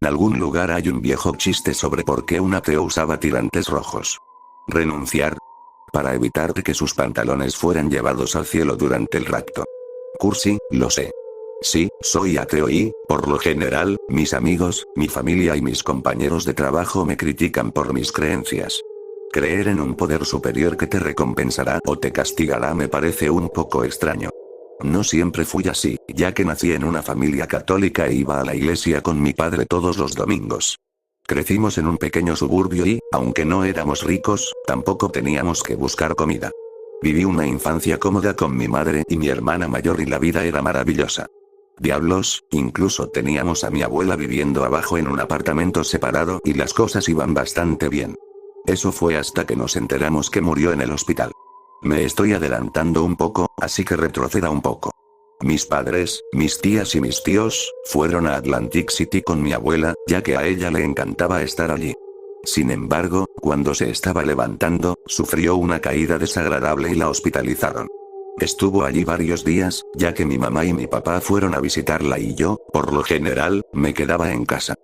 algún lugar hay un viejo chiste sobre por qué un ateo usaba tirantes rojos. ¿Renunciar? Para evitar que sus pantalones fueran llevados al cielo durante el rapto. Cursi, lo sé. Sí, soy ateo y, por lo general, mis amigos, mi familia y mis compañeros de trabajo me critican por mis creencias. Creer en un poder superior que te recompensará o te castigará me parece un poco extraño. No siempre fui así, ya que nací en una familia católica e iba a la iglesia con mi padre todos los domingos. Crecimos en un pequeño suburbio y, aunque no éramos ricos, tampoco teníamos que buscar comida. Viví una infancia cómoda con mi madre y mi hermana mayor y la vida era maravillosa. Diablos, incluso teníamos a mi abuela viviendo abajo en un apartamento separado y las cosas iban bastante bien. Eso fue hasta que nos enteramos que murió en el hospital. Me estoy adelantando un poco, así que retroceda un poco. Mis padres, mis tías y mis tíos, fueron a Atlantic City con mi abuela, ya que a ella le encantaba estar allí. Sin embargo, cuando se estaba levantando, sufrió una caída desagradable y la hospitalizaron. Estuvo allí varios días, ya que mi mamá y mi papá fueron a visitarla y yo, por lo general, me quedaba en casa.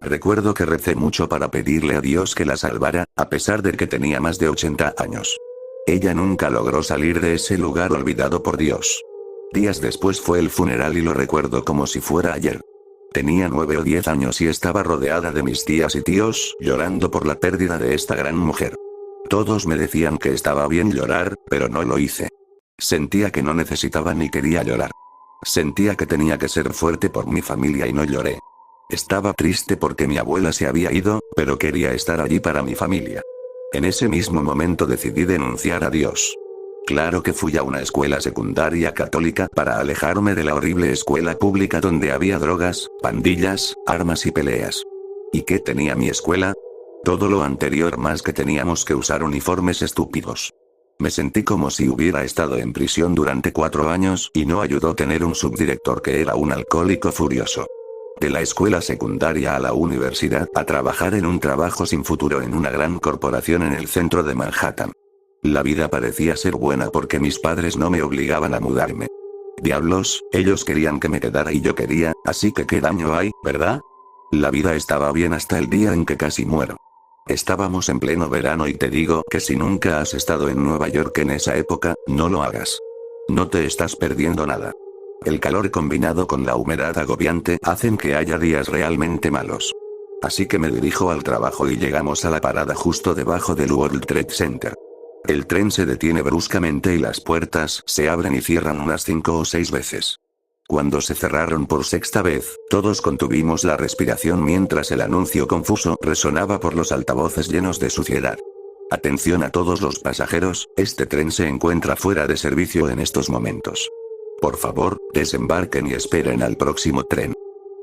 Recuerdo que recé mucho para pedirle a Dios que la salvara, a pesar de que tenía más de 80 años. Ella nunca logró salir de ese lugar olvidado por Dios. Días después fue el funeral y lo recuerdo como si fuera ayer. Tenía 9 o 10 años y estaba rodeada de mis tías y tíos, llorando por la pérdida de esta gran mujer. Todos me decían que estaba bien llorar, pero no lo hice. Sentía que no necesitaba ni quería llorar. Sentía que tenía que ser fuerte por mi familia y no lloré. Estaba triste porque mi abuela se había ido, pero quería estar allí para mi familia. En ese mismo momento decidí denunciar a Dios. Claro que fui a una escuela secundaria católica para alejarme de la horrible escuela pública donde había drogas, pandillas, armas y peleas. ¿Y qué tenía mi escuela? Todo lo anterior más que teníamos que usar uniformes estúpidos. Me sentí como si hubiera estado en prisión durante 4 años y no ayudó tener un subdirector que era un alcohólico furioso. De la escuela secundaria a la universidad a trabajar en un trabajo sin futuro en una gran corporación en el centro de Manhattan. La vida parecía ser buena porque mis padres no me obligaban a mudarme. Diablos, ellos querían que me quedara y yo quería, así que qué daño hay, ¿verdad? La vida estaba bien hasta el día en que casi muero. Estábamos en pleno verano y te digo que si nunca has estado en Nueva York en esa época, no lo hagas. No te estás perdiendo nada. El calor combinado con la humedad agobiante hacen que haya días realmente malos. Así que me dirijo al trabajo y llegamos a la parada justo debajo del World Trade Center. El tren se detiene bruscamente y las puertas se abren y cierran unas 5 o 6 veces. Cuando se cerraron por 6ª vez, todos contuvimos la respiración mientras el anuncio confuso resonaba por los altavoces llenos de suciedad. Atención a todos los pasajeros, este tren se encuentra fuera de servicio en estos momentos. Por favor, desembarquen y esperen al próximo tren.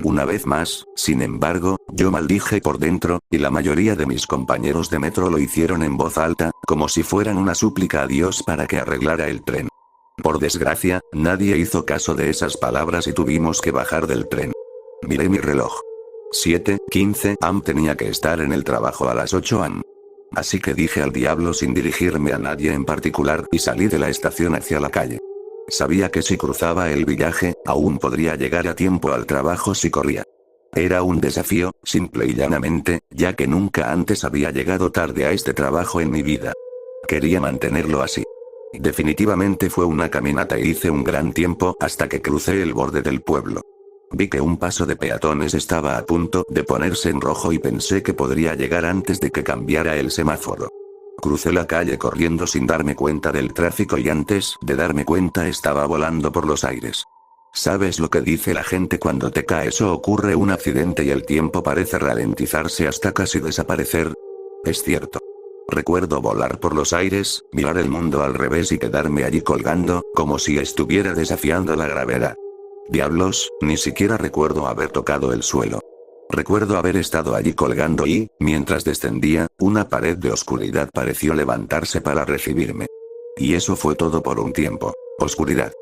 Una vez más, sin embargo, yo maldije por dentro, y la mayoría de mis compañeros de metro lo hicieron en voz alta, como si fueran una súplica a Dios para que arreglara el tren. Por desgracia, nadie hizo caso de esas palabras y tuvimos que bajar del tren. Miré mi reloj. 7:15 am tenía que estar en el trabajo a las 8 am. Así que dije al diablo sin dirigirme a nadie en particular y salí de la estación hacia la calle. Sabía que si cruzaba el villaje, aún podría llegar a tiempo al trabajo si corría. Era un desafío, simple y llanamente, ya que nunca antes había llegado tarde a este trabajo en mi vida. Quería mantenerlo así. Definitivamente fue una caminata e hice un gran tiempo hasta que crucé el borde del pueblo. Vi que un paso de peatones estaba a punto de ponerse en rojo y pensé que podría llegar antes de que cambiara el semáforo. Crucé la calle corriendo sin darme cuenta del tráfico y antes de darme cuenta estaba volando por los aires. ¿Sabes lo que dice la gente cuando te caes o ocurre un accidente y el tiempo parece ralentizarse hasta casi desaparecer? Es cierto. Recuerdo volar por los aires, mirar el mundo al revés y quedarme allí colgando, como si estuviera desafiando la gravedad. Diablos, ni siquiera recuerdo haber tocado el suelo. Recuerdo haber estado allí colgando y, mientras descendía, una pared de oscuridad pareció levantarse para recibirme. Y eso fue todo por un tiempo. Oscuridad.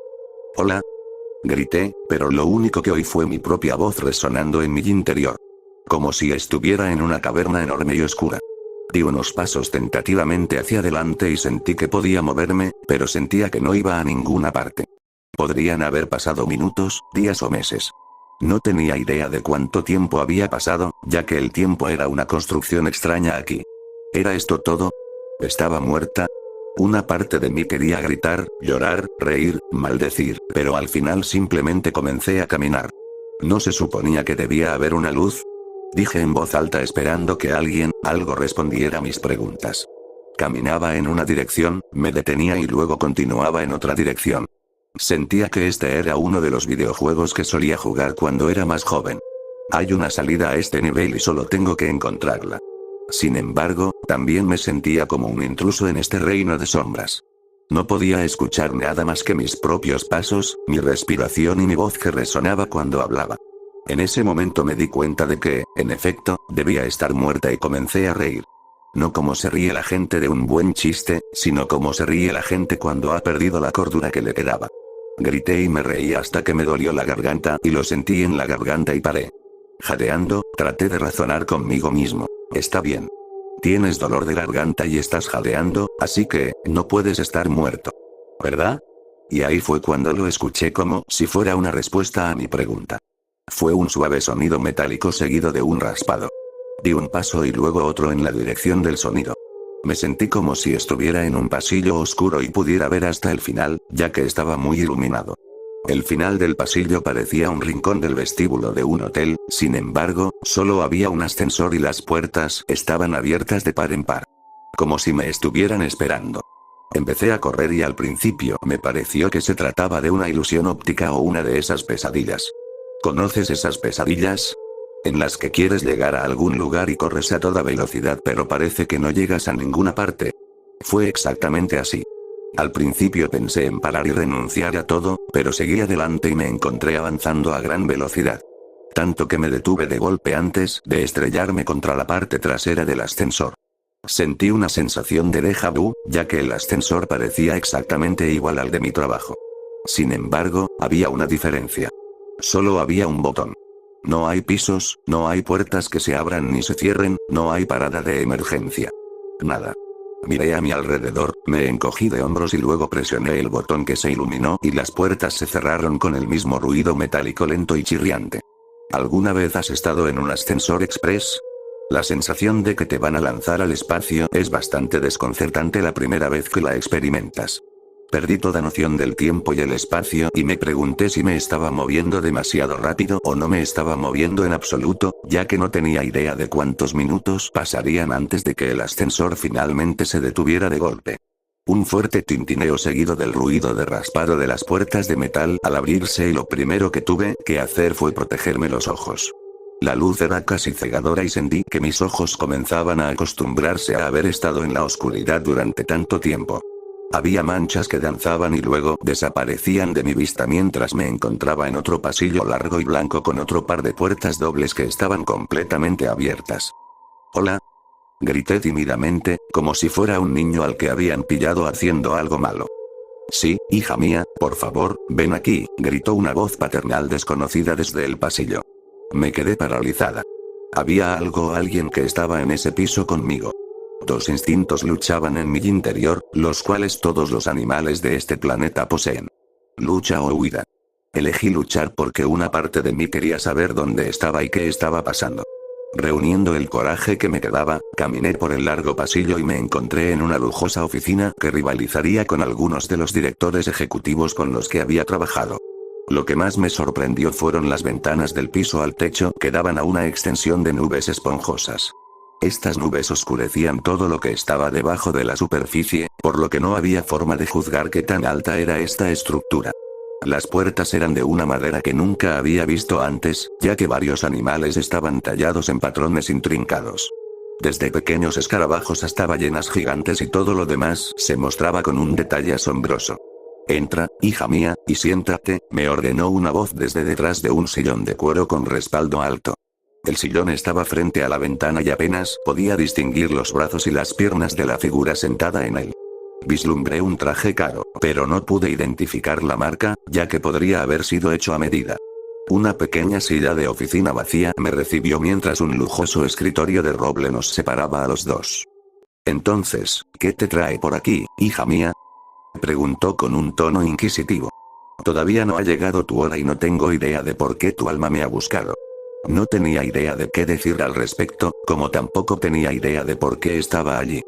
Hola. Grité, pero lo único que oí fue mi propia voz resonando en mi interior. Como si estuviera en una caverna enorme y oscura. Di unos pasos tentativamente hacia adelante y sentí que podía moverme, pero sentía que no iba a ninguna parte. Podrían haber pasado minutos, días o meses. No tenía idea de cuánto tiempo había pasado, ya que el tiempo era una construcción extraña aquí. ¿Era esto todo? ¿Estaba muerta? Una parte de mí quería gritar, llorar, reír, maldecir, pero al final simplemente comencé a caminar. ¿No se suponía que debía haber una luz? Dije en voz alta esperando que algo respondiera a mis preguntas. Caminaba en una dirección, me detenía y luego continuaba en otra dirección. Sentía que este era uno de los videojuegos que solía jugar cuando era más joven. Hay una salida a este nivel y solo tengo que encontrarla. Sin embargo, también me sentía como un intruso en este reino de sombras. No podía escuchar nada más que mis propios pasos, mi respiración y mi voz que resonaba cuando hablaba. En ese momento me di cuenta de que, en efecto, debía estar muerta y comencé a reír. No como se ríe la gente de un buen chiste, sino como se ríe la gente cuando ha perdido la cordura que le quedaba. Grité y me reí hasta que me dolió la garganta y lo sentí en la garganta y paré. Jadeando, traté de razonar conmigo mismo. Está bien. Tienes dolor de garganta y estás jadeando, así que, no puedes estar muerto. ¿Verdad? Y ahí fue cuando lo escuché como si fuera una respuesta a mi pregunta. Fue un suave sonido metálico seguido de un raspado. Di un paso y luego otro en la dirección del sonido. Me sentí como si estuviera en un pasillo oscuro y pudiera ver hasta el final, ya que estaba muy iluminado. El final del pasillo parecía un rincón del vestíbulo de un hotel, sin embargo, solo había un ascensor y las puertas estaban abiertas de par en par. Como si me estuvieran esperando. Empecé a correr y al principio me pareció que se trataba de una ilusión óptica o una de esas pesadillas. ¿Conoces esas pesadillas? En las que quieres llegar a algún lugar y corres a toda velocidad pero parece que no llegas a ninguna parte. Fue exactamente así. Al principio pensé en parar y renunciar a todo, pero seguí adelante y me encontré avanzando a gran velocidad. Tanto que me detuve de golpe antes de estrellarme contra la parte trasera del ascensor. Sentí una sensación de déjà vu, ya que el ascensor parecía exactamente igual al de mi trabajo. Sin embargo, había una diferencia. Solo había un botón. No hay pisos, no hay puertas que se abran ni se cierren, no hay parada de emergencia. Nada. Miré a mi alrededor, me encogí de hombros y luego presioné el botón que se iluminó y las puertas se cerraron con el mismo ruido metálico lento y chirriante. ¿Alguna vez has estado en un ascensor express? La sensación de que te van a lanzar al espacio es bastante desconcertante la primera vez que la experimentas. Perdí toda noción del tiempo y el espacio y me pregunté si me estaba moviendo demasiado rápido o no me estaba moviendo en absoluto, ya que no tenía idea de cuántos minutos pasarían antes de que el ascensor finalmente se detuviera de golpe. Un fuerte tintineo seguido del ruido de raspado de las puertas de metal al abrirse y lo primero que tuve que hacer fue protegerme los ojos. La luz era casi cegadora y sentí que mis ojos comenzaban a acostumbrarse a haber estado en la oscuridad durante tanto tiempo. Había manchas que danzaban y luego desaparecían de mi vista mientras me encontraba en otro pasillo largo y blanco con otro par de puertas dobles que estaban completamente abiertas. «Hola», grité tímidamente, como si fuera un niño al que habían pillado haciendo algo malo. «Sí, hija mía, por favor, ven aquí», gritó una voz paternal desconocida desde el pasillo. Me quedé paralizada. Había algo o alguien que estaba en ese piso conmigo. Dos instintos luchaban en mi interior, los cuales todos los animales de este planeta poseen. Lucha o huida. Elegí luchar porque una parte de mí quería saber dónde estaba y qué estaba pasando. Reuniendo el coraje que me quedaba, caminé por el largo pasillo y me encontré en una lujosa oficina que rivalizaría con algunos de los directores ejecutivos con los que había trabajado. Lo que más me sorprendió fueron las ventanas del piso al techo que daban a una extensión de nubes esponjosas. Estas nubes oscurecían todo lo que estaba debajo de la superficie, por lo que no había forma de juzgar qué tan alta era esta estructura. Las puertas eran de una madera que nunca había visto antes, ya que varios animales estaban tallados en patrones intrincados. Desde pequeños escarabajos hasta ballenas gigantes y todo lo demás se mostraba con un detalle asombroso. «Entra, hija mía, y siéntate», me ordenó una voz desde detrás de un sillón de cuero con respaldo alto. El sillón estaba frente a la ventana y apenas podía distinguir los brazos y las piernas de la figura sentada en él. Vislumbré un traje caro, pero no pude identificar la marca, ya que podría haber sido hecho a medida. Una pequeña silla de oficina vacía me recibió mientras un lujoso escritorio de roble nos separaba a los dos. «Entonces, ¿qué te trae por aquí, hija mía?», preguntó con un tono inquisitivo. Todavía no ha llegado tu hora y no tengo idea de por qué tu alma me ha buscado. No tenía idea de qué decir al respecto, como tampoco tenía idea de por qué estaba allí.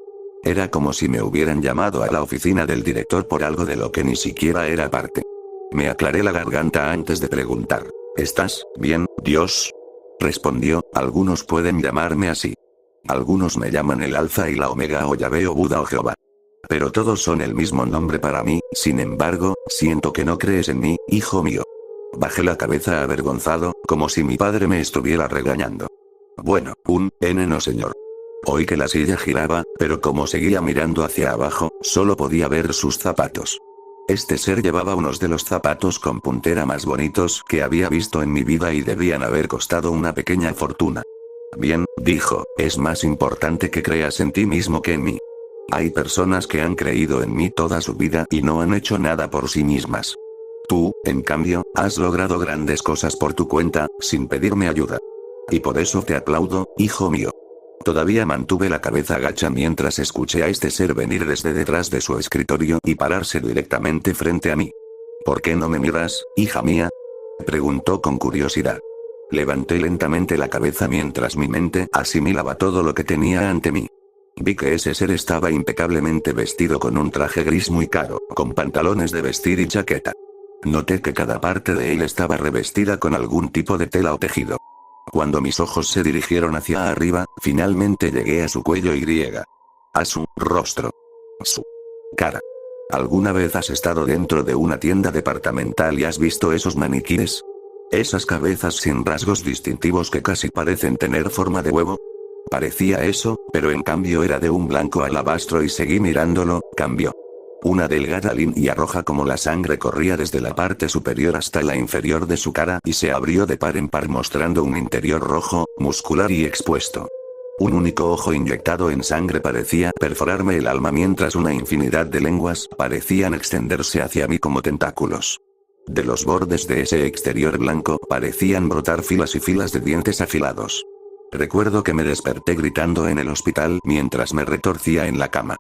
Era como si me hubieran llamado a la oficina del director por algo de lo que ni siquiera era parte. Me aclaré la garganta antes de preguntar. ¿Estás bien, Dios? Respondió, algunos pueden llamarme así. Algunos me llaman el Alfa y la Omega o Yahvé o Buda o Jehová. Pero todos son el mismo nombre para mí, sin embargo, siento que no crees en mí, hijo mío. Bajé la cabeza avergonzado, como si mi padre me estuviera regañando. Bueno, no señor. Oí que la silla giraba, pero como seguía mirando hacia abajo, solo podía ver sus zapatos. Este ser llevaba unos de los zapatos con puntera más bonitos que había visto en mi vida y debían haber costado una pequeña fortuna. Bien, dijo, es más importante que creas en ti mismo que en mí. Hay personas que han creído en mí toda su vida y no han hecho nada por sí mismas. Tú, en cambio, has logrado grandes cosas por tu cuenta, sin pedirme ayuda. Y por eso te aplaudo, hijo mío. Todavía mantuve la cabeza gacha mientras escuché a este ser venir desde detrás de su escritorio y pararse directamente frente a mí. ¿Por qué no me miras, hija mía? Preguntó con curiosidad. Levanté lentamente la cabeza mientras mi mente asimilaba todo lo que tenía ante mí. Vi que ese ser estaba impecablemente vestido con un traje gris muy caro, con pantalones de vestir y chaqueta. Noté que cada parte de él estaba revestida con algún tipo de tela o tejido. Cuando mis ojos se dirigieron hacia arriba, finalmente llegué a su cuello y a su rostro. Su cara. ¿Alguna vez has estado dentro de una tienda departamental y has visto esos maniquíes? Esas cabezas sin rasgos distintivos que casi parecen tener forma de huevo. Parecía eso, pero en cambio era de un blanco alabastro y seguí mirándolo, cambió. Una delgada línea roja como la sangre corría desde la parte superior hasta la inferior de su cara y se abrió de par en par mostrando un interior rojo, muscular y expuesto. Un único ojo inyectado en sangre parecía perforarme el alma mientras una infinidad de lenguas parecían extenderse hacia mí como tentáculos. De los bordes de ese exterior blanco parecían brotar filas y filas de dientes afilados. Recuerdo que me desperté gritando en el hospital mientras me retorcía en la cama.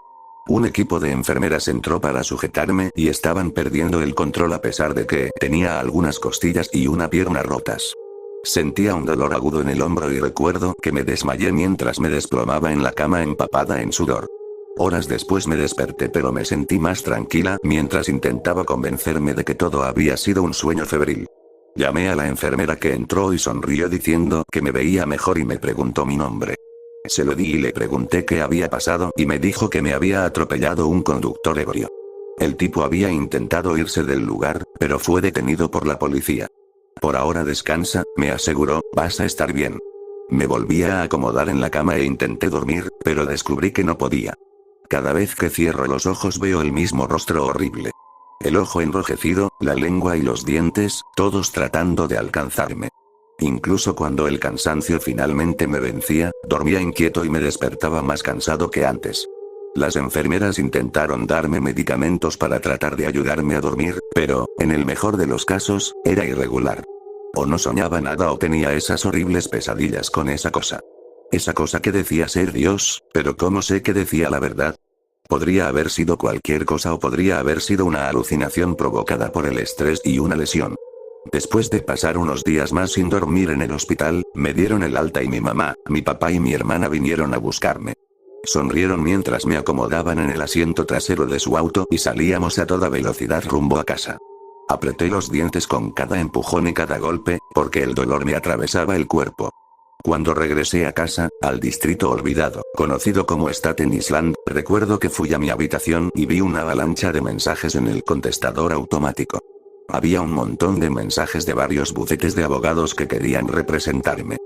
Un equipo de enfermeras entró para sujetarme y estaban perdiendo el control a pesar de que tenía algunas costillas y una pierna rotas. Sentía un dolor agudo en el hombro y recuerdo que me desmayé mientras me desplomaba en la cama empapada en sudor. Horas después me desperté pero me sentí más tranquila mientras intentaba convencerme de que todo había sido un sueño febril. Llamé a la enfermera que entró y sonrió diciendo que me veía mejor y me preguntó mi nombre. Se lo di y le pregunté qué había pasado y me dijo que me había atropellado un conductor ebrio. El tipo había intentado irse del lugar, pero fue detenido por la policía. Por ahora descansa, me aseguró, vas a estar bien. Me volví a acomodar en la cama e intenté dormir, pero descubrí que no podía. Cada vez que cierro los ojos veo el mismo rostro horrible. El ojo enrojecido, la lengua y los dientes, todos tratando de alcanzarme. Incluso cuando el cansancio finalmente me vencía, dormía inquieto y me despertaba más cansado que antes. Las enfermeras intentaron darme medicamentos para tratar de ayudarme a dormir, pero, en el mejor de los casos, era irregular. O no soñaba nada o tenía esas horribles pesadillas con esa cosa. Esa cosa que decía ser Dios, pero ¿cómo sé que decía la verdad? Podría haber sido cualquier cosa o podría haber sido una alucinación provocada por el estrés y una lesión. Después de pasar unos días más sin dormir en el hospital, me dieron el alta y mi mamá, mi papá y mi hermana vinieron a buscarme. Sonrieron mientras me acomodaban en el asiento trasero de su auto y salíamos a toda velocidad rumbo a casa. Apreté los dientes con cada empujón y cada golpe, porque el dolor me atravesaba el cuerpo. Cuando regresé a casa, al distrito olvidado, conocido como Staten Island, recuerdo que fui a mi habitación y vi una avalancha de mensajes en el contestador automático. Había un montón de mensajes de varios bufetes de abogados que querían representarme.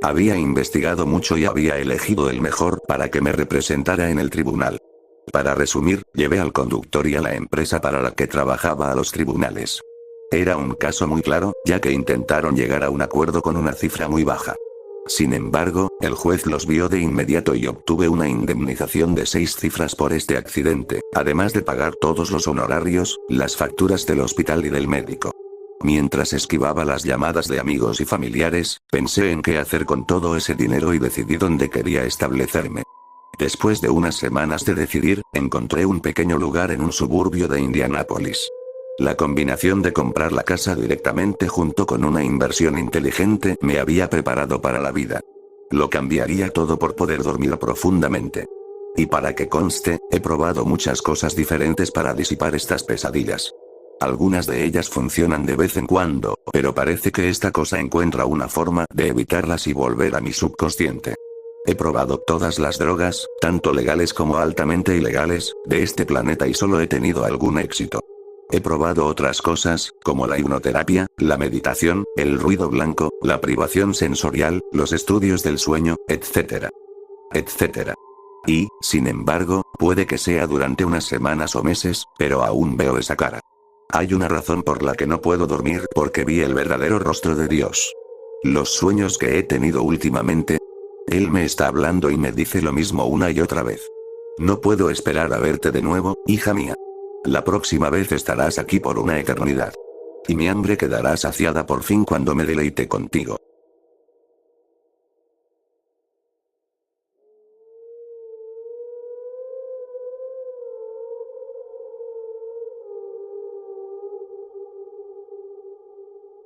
Había investigado mucho y había elegido el mejor para que me representara en el tribunal. Para resumir, llevé al conductor y a la empresa para la que trabajaba a los tribunales. Era un caso muy claro, ya que intentaron llegar a un acuerdo con una cifra muy baja. Sin embargo, el juez los vio de inmediato y obtuve una indemnización de 6 cifras por este accidente, además de pagar todos los honorarios, las facturas del hospital y del médico. Mientras esquivaba las llamadas de amigos y familiares, pensé en qué hacer con todo ese dinero y decidí dónde quería establecerme. Después de unas semanas de decidir, encontré un pequeño lugar en un suburbio de Indianápolis. La combinación de comprar la casa directamente junto con una inversión inteligente me había preparado para la vida. Lo cambiaría todo por poder dormir profundamente. Y para que conste, he probado muchas cosas diferentes para disipar estas pesadillas. Algunas de ellas funcionan de vez en cuando, pero parece que esta cosa encuentra una forma de evitarlas y volver a mi subconsciente. He probado todas las drogas, tanto legales como altamente ilegales, de este planeta y solo he tenido algún éxito. He probado otras cosas, como la hipnoterapia, la meditación, el ruido blanco, la privación sensorial, los estudios del sueño, etcétera. Etcétera. Y, sin embargo, puede que sea durante unas semanas o meses, pero aún veo esa cara. Hay una razón por la que no puedo dormir porque vi el verdadero rostro de Dios. Los sueños que he tenido últimamente. Él me está hablando y me dice lo mismo una y otra vez. No puedo esperar a verte de nuevo, hija mía. La próxima vez estarás aquí por una eternidad. Y mi hambre quedará saciada por fin cuando me deleite contigo.